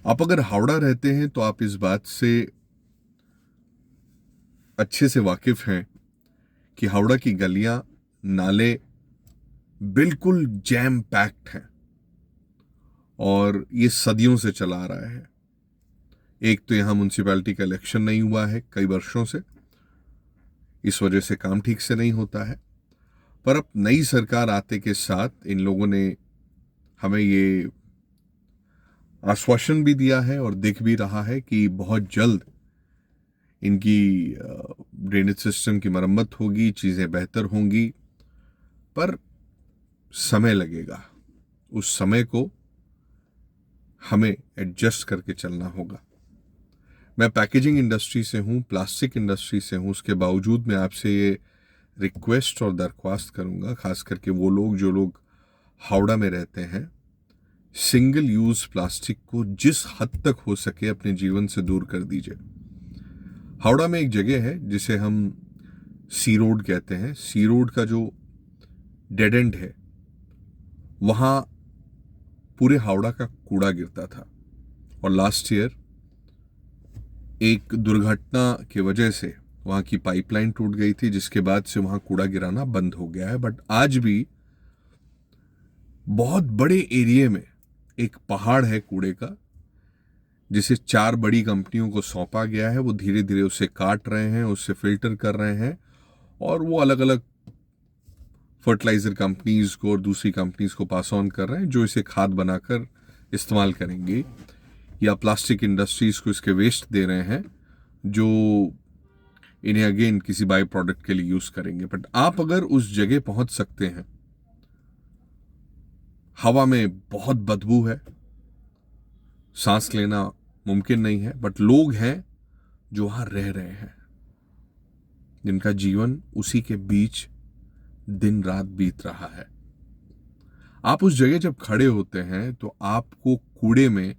आप अगर हावड़ा रहते हैं तो आप इस बात से अच्छे से वाकिफ हैं कि हावड़ा की गलियां, नाले बिल्कुल जैम पैक्ड हैं और ये सदियों से चला आ रहा है। एक तो यहां म्युनिसिपैलिटी का इलेक्शन नहीं हुआ है कई वर्षों से, इस वजह से काम ठीक से नहीं होता है। पर अब नई सरकार आते के साथ इन लोगों ने हमें ये आश्वासन भी दिया है और दिख भी रहा है कि बहुत जल्द इनकी ड्रेनेज सिस्टम की मरम्मत होगी, चीजें बेहतर होंगी। पर समय लगेगा, उस समय को हमें एडजस्ट करके चलना होगा। मैं पैकेजिंग इंडस्ट्री से हूं, प्लास्टिक इंडस्ट्री से हूं, उसके बावजूद मैं आपसे ये रिक्वेस्ट और दरख्वास्त करूंगा, खास करके वो लोग जो लोग हावड़ा में रहते हैं, सिंगल यूज प्लास्टिक को जिस हद तक हो सके अपने जीवन से दूर कर दीजिए। हावड़ा में एक जगह है जिसे हम सी रोड कहते हैं। सी रोड का जो डेड एंड है, वहां पूरे हावड़ा का कूड़ा गिरता था और लास्ट ईयर एक दुर्घटना की वजह से वहां की पाइपलाइन टूट गई थी, जिसके बाद से वहां कूड़ा गिराना बंद हो गया है। बट आज भी बहुत बड़े एरिया में एक पहाड़ है कूड़े का, जिसे 4 बड़ी कंपनियों को सौंपा गया है। वो धीरे धीरे उसे काट रहे हैं, उससे फिल्टर कर रहे हैं और वो अलग अलग फर्टिलाइजर कंपनीज को और दूसरी कंपनीज को पास ऑन कर रहे हैं, जो इसे खाद बनाकर इस्तेमाल करेंगे, या प्लास्टिक इंडस्ट्रीज को इसके वेस्ट दे रहे हैं जो इन्हें अगेन किसी बाई प्रोडक्ट के लिए यूज करेंगे। बट आप अगर उस जगह पहुंच सकते हैं, हवा में बहुत बदबू है, सांस लेना मुमकिन नहीं है, बट लोग हैं जो वहां रह रहे हैं, जिनका जीवन उसी के बीच दिन रात बीत रहा है। आप उस जगह जब खड़े होते हैं तो आपको कूड़े में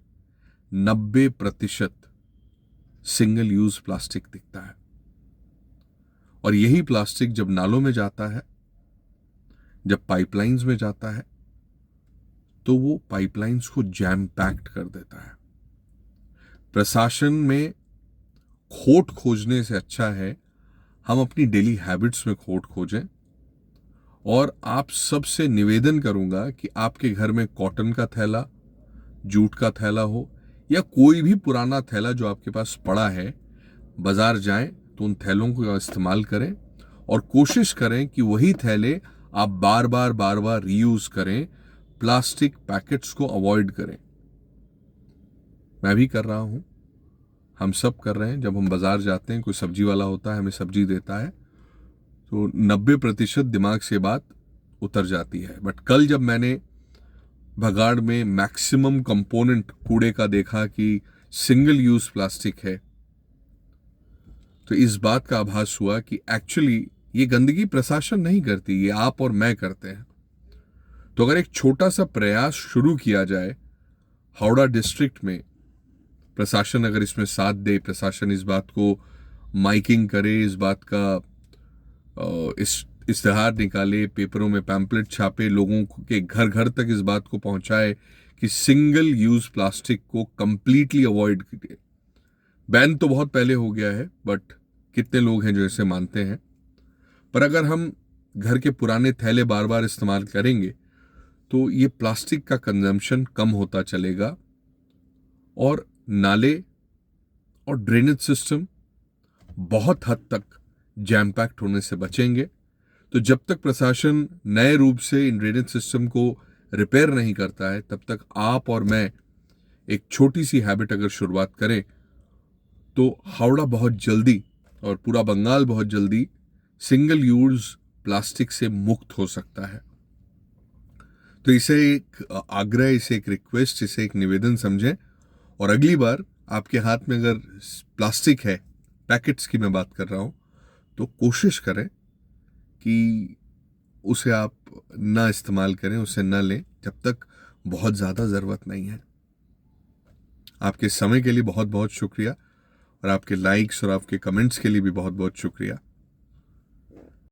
90% सिंगल यूज प्लास्टिक दिखता है और यही प्लास्टिक जब नालों में जाता है, जब पाइपलाइंस में जाता है, तो वो पाइपलाइंस को जैम पैक्ड कर देता है। प्रशासन में खोट खोजने से अच्छा है हम अपनी डेली हैबिट्स में खोट खोजें। और आप सबसे निवेदन करूंगा कि आपके घर में कॉटन का थैला, जूट का थैला हो या कोई भी पुराना थैला जो आपके पास पड़ा है, बाजार जाएं तो उन थैलों को इस्तेमाल करें और कोशिश करें कि वही थैले आप बार बार रीयूज करें। प्लास्टिक पैकेट्स को अवॉइड करें। मैं भी कर रहा हूं, हम सब कर रहे हैं। जब हम बाजार जाते हैं, कोई सब्जी वाला होता है, हमें सब्जी देता है, तो 90% दिमाग से बात उतर जाती है। बट कल जब मैंने भगाड़ में मैक्सिमम कंपोनेंट कूड़े का देखा कि सिंगल यूज प्लास्टिक है, तो इस बात का आभास हुआ कि एक्चुअली ये गंदगी प्रशासन नहीं करती, ये आप और मैं करते हैं। तो अगर एक छोटा सा प्रयास शुरू किया जाए हावड़ा डिस्ट्रिक्ट में, प्रशासन अगर इसमें साथ दे, प्रशासन इस बात को माइकिंग करे, इस बात का इश्तेहार निकाले, पेपरों में पैम्पलेट छापे, लोगों के घर घर तक इस बात को पहुंचाए कि सिंगल यूज प्लास्टिक को कंप्लीटली अवॉइड कीजिए। बैन तो बहुत पहले हो गया है, बट कितने लोग हैं जो इसे मानते हैं। पर अगर हम घर के पुराने थैले बार बार इस्तेमाल करेंगे तो ये प्लास्टिक का कंजम्पशन कम होता चलेगा और नाले और ड्रेनेज सिस्टम बहुत हद तक जैम पैक्ट होने से बचेंगे। तो जब तक प्रशासन नए रूप से इन ड्रेनेज सिस्टम को रिपेयर नहीं करता है, तब तक आप और मैं एक छोटी सी हैबिट अगर शुरुआत करें तो हावड़ा बहुत जल्दी और पूरा बंगाल बहुत जल्दी सिंगल यूज प्लास्टिक से मुक्त हो सकता है। तो इसे एक आग्रह, इसे एक रिक्वेस्ट, इसे एक निवेदन समझें और अगली बार आपके हाथ में अगर प्लास्टिक है, पैकेट्स की मैं बात कर रहा हूं, तो कोशिश करें कि उसे आप ना इस्तेमाल करें, उसे ना लें जब तक बहुत ज़्यादा ज़रूरत नहीं है। आपके समय के लिए बहुत बहुत शुक्रिया और आपके लाइक्स और आपके कमेंट्स के लिए भी बहुत बहुत शुक्रिया।